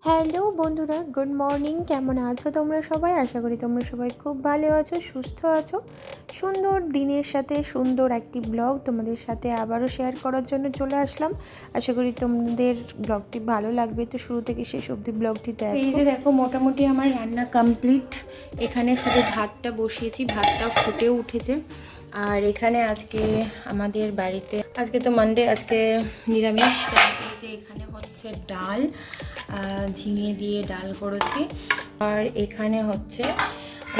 Hello বন্ধুরা, good morning. কেমন আছো তোমরা সবাই? আশা করি তোমরা সবাই খুব ভালো আছো, সুস্থ আছো। সুন্দর দিনের সাথে সুন্দর একটি ব্লগ তোমাদের সাথে আবারও শেয়ার করার জন্য চলে আসলাম। আশা করি তোমাদের ব্লগটি ভালো লাগবে, তো শুরু থেকে শেষ অবধি ব্লগটি দেখো। এই যে দেখো, মোটামুটি আমার রান্না কমপ্লিট। এখানে শুধু ভাতটা বসিয়েছি, ভাতটা ফুটেও উঠেছে। আর এখানে আজকে আমাদের বাড়িতে, আজকে তো মানডে, আজকে নিরামিষ। এই যে এখানে হচ্ছে ডাল, ঝিঙে দিয়ে ডাল করেছি। আর এখানে হচ্ছে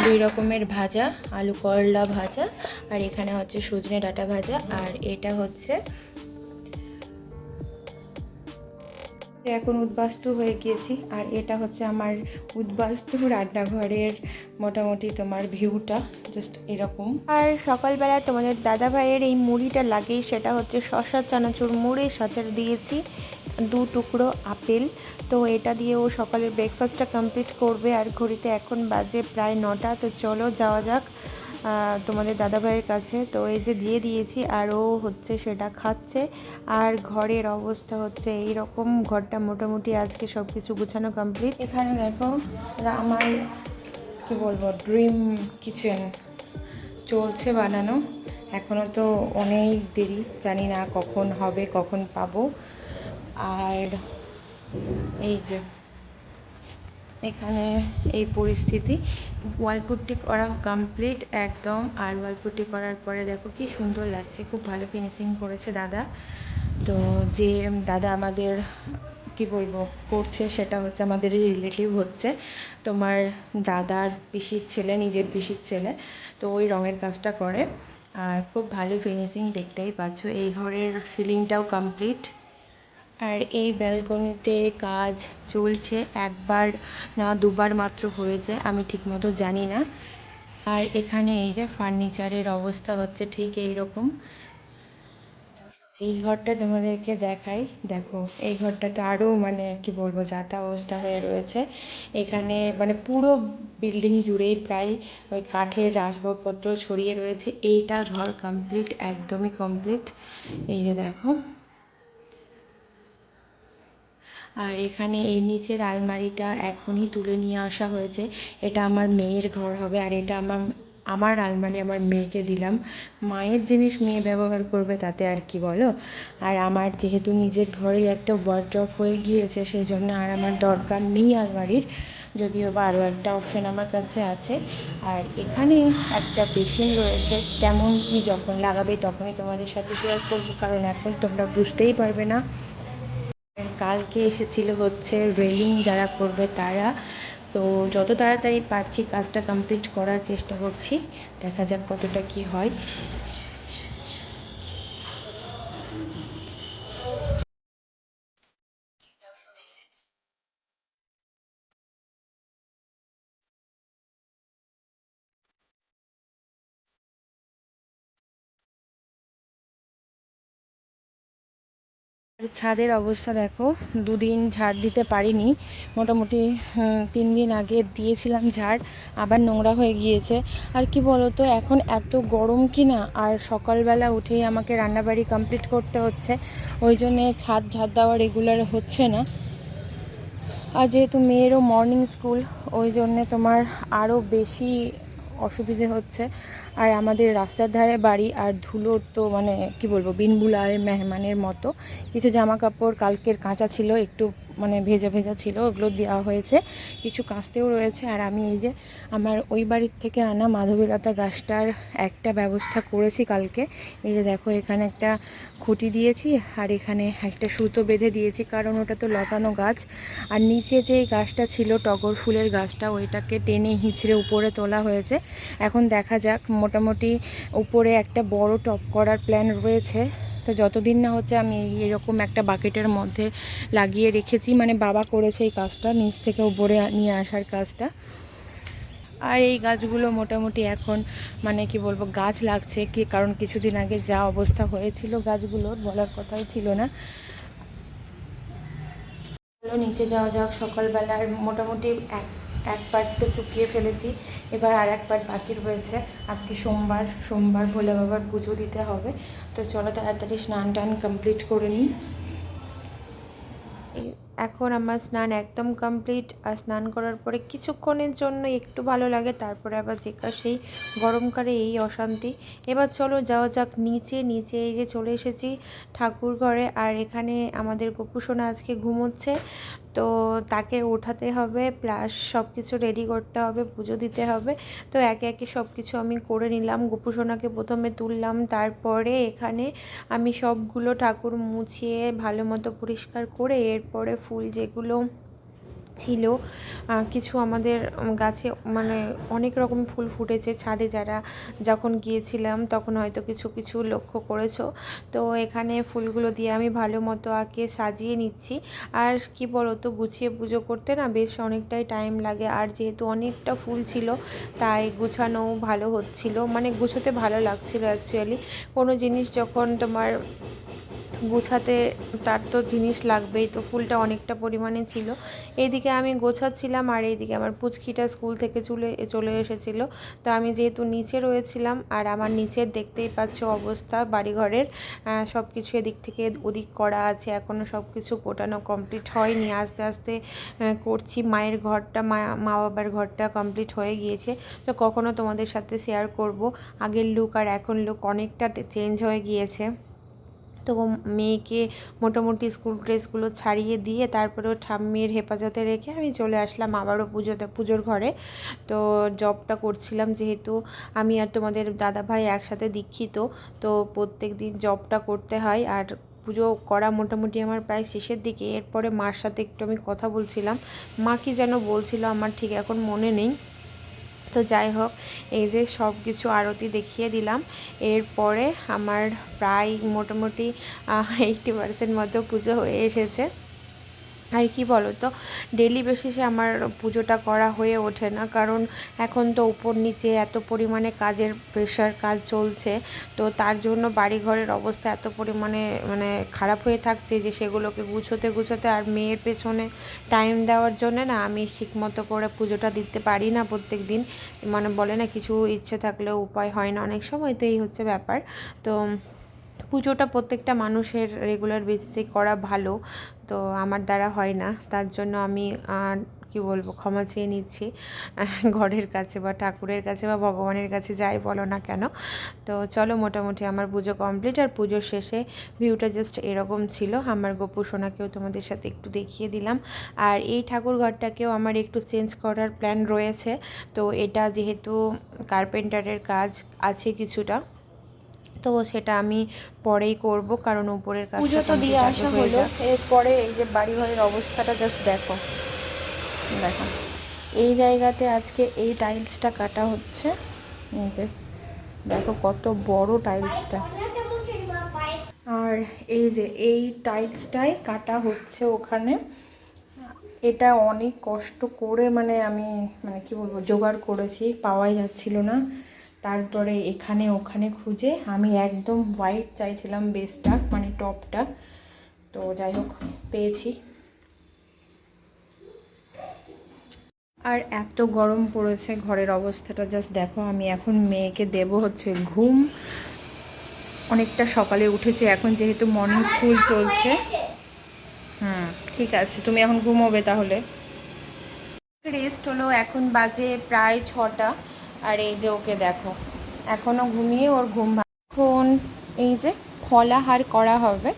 2 রকমের ভাজা, আলু করলা ভাজা, আর এখানে হচ্ছে সজনে ডাঁটা ভাজা। আর এটা হচ্ছে, এখন উদ্বাস্তু হয়ে গিয়েছি। আর এটা হচ্ছে আমার উদ্বাস্তু রান্নাঘরের মোটামুটি তোমার ভিউটা জাস্ট এরকম। আর সকালবেলা তোমাদের দাদা ভাইয়ের এই মুড়িটা লাগেই, সেটা হচ্ছে শসা চানাচুর মুড়ির সাথে দিয়েছি 2 টুকরো আপেল। তো এটা দিয়ে ও সকালের ব্রেকফাস্টটা কমপ্লিট করবে। আর ঘড়িতে এখন বাজে প্রায় 9টা। তো চলো যাওয়া যাক তোমাদের দাদাভাইয়ের কাছে। তো এই যে দিয়ে দিয়েছি, আর ও হচ্ছে সেটা খাচ্ছে। আর ঘরের অবস্থা হচ্ছে এই রকম। ঘরটা মোটামুটি আজকে সব কিছু গুছানো কমপ্লিট। এখানে দেখো আমার কি বলবো, ড্রিম কিচেন চলছে বানানো। এখনও তো অনেক দেরি, জানি না কখন হবে, কখন পাবো। আর এই যে এখানে এই পরিস্থিতি। ওয়ালপুট্টি করা কমপ্লিট একদম। আর ওয়ালপুট্টি করার পরে দেখো কি সুন্দর লাগছে, খুব ভালো ফিনিশিং করেছে দাদা। তো যে দাদা আমাদের কি বলবো করছে, সেটা হচ্ছে আমাদের রিলেটিভ, হচ্ছে তোমার দাদার পিসির ছেলে, নিজের পিসির ছেলে। তো ওই রঙের কাজটা করে। আর খুব ভালো ফিনিশিং, দেখতেই পাচ্ছ। এই ঘরের সিলিংটাও কমপ্লিট। আর এই ব্যালকনিতে কাজ চলছে, 1বার না 2বার মাত্র হয়েছে, আমি ঠিকমতো জানি না। আর এখানে এই যে ফার্নিচারের অবস্থা হচ্ছে ঠিক এই রকম। এই ঘরটা তোমাদেরকে দেখাই, দেখো এই ঘরটা তো আরও মানে কি বলবো যাতা অবস্থা হয়ে রয়েছে। এখানে মানে পুরো বিল্ডিং জুড়েই প্রায় ওই কাঠের আসবাবপত্র ছড়িয়ে রয়েছে। এইটা ঘর কমপ্লিট, একদমই কমপ্লিট। এই যে দেখো। আর এখানে এই নিচের আলমারিটা এখনই তুলে নিয়ে আসা হয়েছে। এটা আমার মেয়ের ঘর হবে। আর এটা আমার আমার আলমারি আমার মেয়েকে দিলাম। মায়ের জিনিস মেয়ে ব্যবহার করবে, তাতে আর কি বলো। আর আমার যেহেতু নিজের ঘরেই একটা ওয়ার্ড্রপ হয়ে গিয়েছে, সেই জন্য আর আমার দরকার নেই আলমারির। যদিও বা আরও একটা অপশান আমার কাছে আছে। আর এখানে একটা বেসিন রয়েছে, কেমন কি যখন লাগাবে তখনই তোমাদের সাথে শেয়ার করবো, কারণ এখন তোমরা বুঝতেই পারবে না। কালকে এসেছিল হচ্ছে রেলিং যারা করবে তারা। তো যত তাড়াতাড়ি পারছি কাজটা কমপ্লিট করার চেষ্টা করছি, দেখা যাক কতটা কি হয়। ছাদের অবস্থা দেখো, 2 দিন ঝাড় দিতে পারিনি। মোটামুটি 3 দিন আগে দিয়েছিলাম ঝাড়, আবার নোংরা হয়ে গিয়েছে। আর কি বলতো, এখন এত গরম কি না, আর সকালবেলা উঠেই আমাকে রান্নাবাড়ি কমপ্লিট করতে হচ্ছে, ওই জন্যে ছাদ ঝাড় দেওয়া রেগুলার হচ্ছে না। আর যেহেতু মেয়েরও মর্নিং স্কুল, ওই জন্যে তোমার আরও বেশি অসুবিধে হচ্ছে। আর আমাদের রাস্তার ধারে বাড়ি, আর ধুলোর তো মানে কি বলবো, বিনবুলায় মেহমানের মতো। কিছু জামা কাপড় কালকের কাঁচা ছিল, একটু মানে ভেজা ভেজা ছিল, ওগুলো দেওয়া হয়েছে, কিছু কাঁচতেও রয়েছে। আর আমি এই যে আমার ওই বাড়ির থেকে আনা মাধবীলতা গাছটার একটা ব্যবস্থা করেছি কালকে। এই যে দেখো, এখানে একটা খুঁটি দিয়েছি, আর এখানে একটা সুতো বেঁধে দিয়েছি, কারণ ওটা তো লতানো গাছ। আর নিচে যে গাছটা ছিল টগর ফুলের গাছটা, ওইটাকে টেনে হিঁচড়ে উপরে তোলা হয়েছে। এখন দেখা যাক, মোটামুটি উপরে একটা বড় টব করার প্ল্যান রয়েছে। তো যতদিন না হচ্ছে, আমি এরকম একটা বাকেটের মধ্যে লাগিয়ে রেখেছি, মানে বাবা করেছে এই কাজটা, নিচ থেকে উপরে নিয়ে আসার কাজটা। আর এই গাছগুলো মোটামুটি এখন মানে কি বলবো গাছ লাগছে কি, কারণ কিছুদিন আগে যা অবস্থা হয়েছিল গাছগুলোর, বলার কথাই ছিল না। নিচে যাওয়া যাক। সকালবেলার মোটামুটি এক পার্ট তো চুকিয়ে ফেলেছি, এবার আর এক পার্ট বাকি রয়েছে। আজকে সোমবার ভোলে বাবার পুজো দিতে হবে। তো চলো তাড়াতাড়ি স্নান টান কমপ্লিট করে নিই। এখন আমার স্নান একদম কমপ্লিট। আর স্নান করার পরে কিছুক্ষণের জন্য একটু ভালো লাগে, তারপরে আবার যেকা সেই গরমকালে এই অশান্তি। এবার চলো যাওয়া যাক নিচে। নিচে এই যে চলে এসেছি ঠাকুর ঘরে। আর এখানে আমাদের গোপুসোনা আজকে ঘুমোচ্ছে, তো তাকে ওঠাতে হবে, প্লাস সব কিছু রেডি করতে হবে, পুজো দিতে হবে। তো একে একে সব কিছু আমি করে নিলাম। গোপুসোনাকে প্রথমে তুললাম, তারপরে এখানে আমি সবগুলো ঠাকুর মুছিয়ে ভালো মতো পরিষ্কার করে এরপরে ফুল যেগুলো ছিল, কিছু আমাদের গাছে মানে অনেক রকম ফুল ফুটেছে ছাদে, যারা যখন গিয়েছিলাম তখন হয়তো কিছু কিছু লক্ষ্য করেছো। তো এখানে ফুলগুলো দিয়ে আমি ভালো মতো আগে সাজিয়ে নিচ্ছি। আর কি বলো তো, গুছিয়ে পুজো করতে না বেশ অনেকটাই টাইম লাগে, আর যেহেতু অনেকটা ফুল ছিল তাই গুছানোও ভালো হচ্ছিল, মানে গুছোতে ভালো লাগছিল অ্যাকচুয়ালি। কোনো জিনিস যখন তোমার গোছাতে তার তো জিনিস লাগবেই, তো ফুলটা অনেকটা পরিমাণে ছিল। এইদিকে আমি গোছাচ্ছিলাম আর এইদিকে আমার পুচকিটা স্কুল থেকে চলে এসেছিলো। তো আমি যেহেতু নিচে রয়েছিলাম, আর আমার নিচের দেখতেই পাচ্ছ অবস্থা বাড়িঘরের, সব কিছু এদিক থেকে ওদিক করা আছে, এখনও সব কিছু গোটানো কমপ্লিট হয়নি, আস্তে আস্তে করছি। মায়ের ঘরটা মা বাবার ঘরটা কমপ্লিট হয়ে গিয়েছে, তো কখনো তোমাদের সাথে শেয়ার করব। আগের লুক আর এখন লুক অনেকটা চেঞ্জ হয়ে গিয়েছে। তো মেয়েকে মোটামুটি স্কুল ড্রেসগুলো ছাড়িয়ে দিয়ে তারপরেও ঠাম্মির হেফাজতে রেখে আমি চলে আসলাম আবারও পুজোর ঘরে। তো জবটা করছিলাম, যেহেতু আমি আর তোমাদের দাদাভাই একসাথে দীক্ষিত, তো প্রত্যেক দিন জবটা করতে হয়। আর পুজো করা মোটামুটি আমার প্রায় শেষের দিকে। এরপরে মার সাথে একটু আমি কথা বলছিলাম, মা কি যেন বলছিল আমার ঠিক এখন মনে নেই। তো যাই হোক, এই যে সব কিছু আরতি দেখিয়ে দিলাম। এরপরে আমার প্রায় মোটামুটি 80% মতো পুজো হয়ে এসেছে। আর কি বলো তো, ডেলি বেসিসে আমার পুজোটা করা হয়ে ওঠে না, কারণ এখন তো উপর নিচে এত পরিমাণে কাজের প্রেশার, কাজ চলছে, তো তার জন্য বাড়িঘরের অবস্থা এত পরিমাণে মানে খারাপ হয়ে থাকছে যে সেগুলোকে গুছোতে আর মেয়ের পেছনে টাইম দেওয়ার জন্য না আমি ঠিকমতো করে পুজোটা দিতে পারি না প্রত্যেক দিন। মানে বলে না, কিছু ইচ্ছে থাকলেও উপায় হয় না অনেক সময়, তো এই হচ্ছে ব্যাপার। তো পুজোটা প্রত্যেকটা মানুষের রেগুলার বেসিসে করা ভালো, তো আমার দ্বারা হয় না, তার জন্য আমি কি বলবো, ক্ষমা চেয়ে নিচ্ছি ঘরের কাছে বা ঠাকুরের কাছে বা ভগবানের কাছে, যাই বলো না কেন। তো চলো, মোটামুটি আমার পুজো কমপ্লিট। আর পুজোর শেষে ভিউটা জাস্ট এরকম ছিল। আমার গোপু সোনাকেও তোমাদের সাথে একটু দেখিয়ে দিলাম। আর এই ঠাকুর ঘরটাকেও আমার একটু চেঞ্জ করার প্ল্যান রয়েছে। তো এটা যেহেতু কার্পেন্টারের কাজ আছে কিছুটা, তো সেটা আমি পরেই করব, কারণ উপরের কাজ পুজো তো দিয়ে আসা হলো। এরপরে এই যে বাড়িঘরের অবস্থাটা জাস্ট দেখো, দেখো এই জায়গাতে আজকে এই টাইলসটা কাটা হচ্ছে। এই যে দেখো কত বড় টাইলসটা, আর এই যে এই টাইলসটাই কাটা হচ্ছে ওখানে। এটা অনেক কষ্ট করে মানে আমি মানে কি বলবো জোগাড় করেছি, পাওয়াই যাচ্ছিল না। তারপরে এখানে ওখানে খুঁজে আমি একদম হোয়াইট চাইছিলাম বেসটা, মানে টপটা, তো যাই হোক পেয়েছি। আর এত গরম পড়েছে, ঘরের অবস্থাটা জাস্ট দেখো। আমি এখন মেয়েকে দেব হচ্ছে ঘুম, অনেকটা সকালে উঠেছে এখন, যেহেতু মর্নিং স্কুল চলছে। ঠিক আছে, তুমি এখন ঘুমোবে তাহলে। রেস্ট হলো, এখন বাজে প্রায় 6টা। আর এই যে ওকে দেখো এখনও ঘুমিয়ে, ওর ঘুম এখন এই যে ফলাহার করা হবে।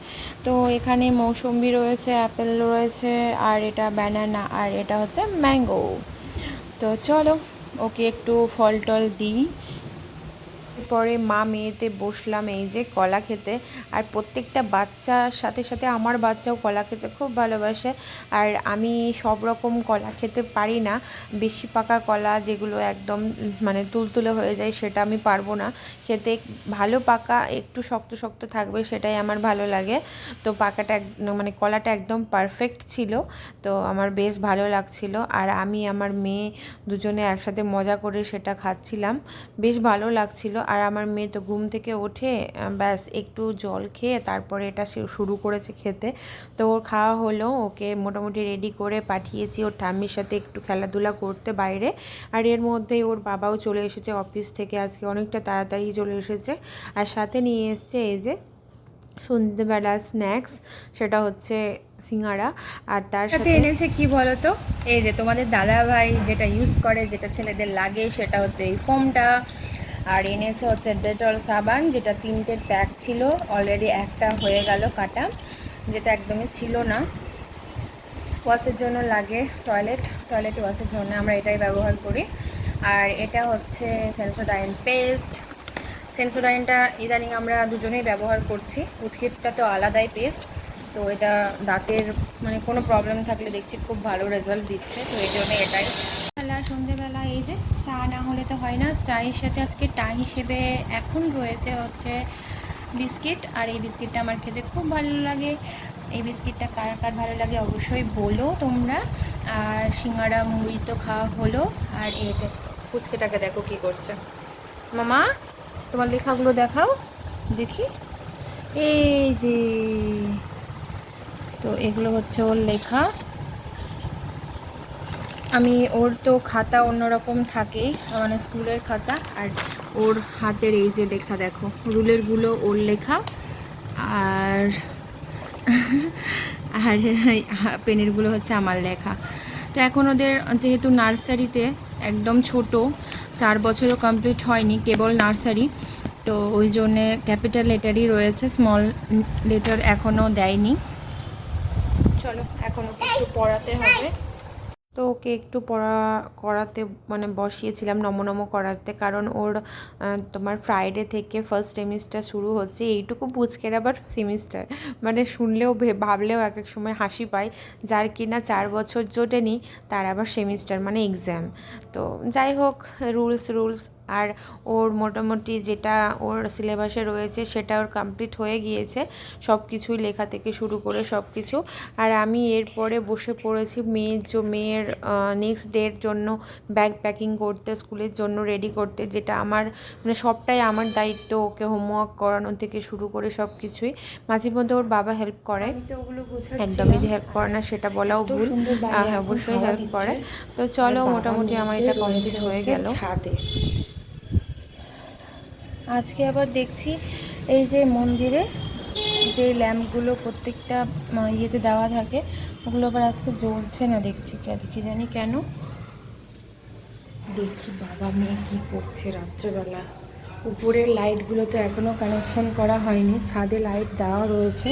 তো এখানে মৌসম্বি রয়েছে, অ্যাপেল রয়েছে, আর এটা ব্যানানা, আর এটা হচ্ছে ম্যাঙ্গো। তো চলো ওকে একটু ফল টল দিই। পরে মা মেয়েতে বসলাম এই যে কলা খেতে। আর প্রত্যেকটা বাচ্চার সাথে সাথে আমার বাচ্চাও কলা খেতে খুব ভালোবাসে। আর আমি সব রকম কলা খেতে পারি না, বেশি পাকা কলা যেগুলো একদম মানে তুলতুলে হয়ে যায় সেটা আমি পারবো না খেতে। ভালো পাকা একটু শক্ত শক্ত থাকবে সেটাই আমার ভালো লাগে। তো পাকাটা মানে কলাটা একদম পারফেক্ট ছিল, তো আমার বেশ ভালো লাগছিল। আর আমি আমার মেয়ে দুজনে একসাথে মজা করে সেটা খাচ্ছিলাম, বেশ ভালো লাগছিল। আর আমার মেয়ে তো ঘুম থেকে ওঠে ব্যাস একটু জল খেয়ে তারপরে এটা শুরু করেছে খেতে। তো ওর খাওয়া হলো, ওকে মোটামুটি রেডি করে পাঠিয়েছি ওর ঠাম্মির সাথে একটু খেলাধুলা করতে বাইরে। আর এর মধ্যেই ওর বাবাও চলে এসেছে অফিস থেকে, আজকে অনেকটা তাড়াতাড়ি চলে এসেছে। আর সাথে নিয়ে এসছে এই যে সন্ধ্যেবেলা স্ন্যাক্স, সেটা হচ্ছে সিঙ্গারা। আর তার সাথে এনেছে কি বলতো, এই যে তোমাদের দাদাভাই যেটা ইউজ করে, যেটা ছেলেদের লাগে, সেটা হচ্ছে এই ফোমটা। আর এনেছে হচ্ছে ডেটল সাবান, যেটা 3টে প্যাক ছিল, অলরেডি একটা হয়ে গেল কাটা, যেটা একদমই ছিল না। ওয়াশের জন্য লাগে, টয়লেট ওয়াশের জন্য আমরা এটাই ব্যবহার করি। আর এটা হচ্ছে সেন্সোডাইন পেস্ট। সেন্সোডাইনটা ইদানিং আমরা দুজনেই ব্যবহার করছি, উৎক্ষেপটা তো আলাদাই পেস্ট। তো এটা দাঁতের মানে কোনো প্রবলেম থাকলে দেখছি খুব ভালো রেজাল্ট দিচ্ছে, তো এই জন্য এটাই। সন্ধ্যেবেলা এই যে চা না হলে তো হয় না, চায়ের সাথে আজকে চা হিসেবে এখন রয়েছে হচ্ছে বিস্কিট। আর এই বিস্কিটটা আমার খেতে খুব ভালো লাগে। এই বিস্কিটটা কার কার ভালো লাগে অবশ্যই বলো তোমরা। আর সিঙ্গাড়া মুড়ি তো খাওয়া হলো। আর এই যে পুচকেটাকে দেখো কি করছে। মামা, তোমার লেখাগুলো দেখাও দেখি। এই যে, তো এগুলো হচ্ছে ওর লেখা। আমি ওর তো খাতা অন্যরকম থাকেই, মানে স্কুলের খাতা। আর ওর হাতের এই যে লেখা দেখো, রুলেরগুলো ওর লেখা। আর আর পেনেরগুলো হচ্ছে আমার লেখা। তো এখন ওদের যেহেতু নার্সারিতে একদম ছোট, 4 বছরও কমপ্লিট হয়নি, কেবল নার্সারি, তো ওই জন্যে ক্যাপিটাল লেটারই রয়েছে, স্মল লেটার এখনও দেয়নি। চলো এখন ওকে একটু পড়াতে হবে। তো ওকে একটু করাতে মানে বসিয়েছিলাম, নমো করাতে, কারণ ওর তোমার ফ্রাইডে থেকে ফার্স্ট সেমিস্টার শুরু হচ্ছে। এইটুকু পুচকের আবার সেমিস্টার, মানে শুনলেও ভাবলেও এক এক সময় হাসি পায়। যার কিনা 4 বছর জোটেনি, তার আবার সেমিস্টার মানে এক্সাম। তো যাই হোক, রুলস। আর ওর মোটামুটি যেটা ওর সিলেবাসে রয়েছে সেটা ওর কমপ্লিট হয়ে গিয়েছে, সব কিছুই লেখা থেকে শুরু করে সব কিছু। আর আমি এরপরে বসে পড়েছি মেয়ের নেক্সট ডের জন্য ব্যাগ প্যাকিং করতে, স্কুলের জন্য রেডি করতে, যেটা আমার মানে সবটাই আমার দায়িত্ব। ওকে হোমওয়ার্ক করানো থেকে শুরু করে সব কিছুই। মাঝে মধ্যে ওর বাবা হেল্প করে, একদমই যে হেল্প করে না সেটা বলাও ভুল, অবশ্যই হেল্প করে। তো চলো, মোটামুটি আমার এটা কমপ্লিট হয়ে গেল। ছাদে আজকে আবার দেখছি এই যে মন্দিরে যে ল্যাম্পগুলো প্রত্যেকটা ইয়েতে দেওয়া থাকে, ওগুলো আবার আজকে জ্বলছে না, দেখছি কি জানি কেন। দেখি বাবা মেয়ে কী করছে রাত্রেবেলা। উপরের লাইটগুলো তো এখনও কানেকশন করা হয়নি, ছাদে লাইট দেওয়া রয়েছে।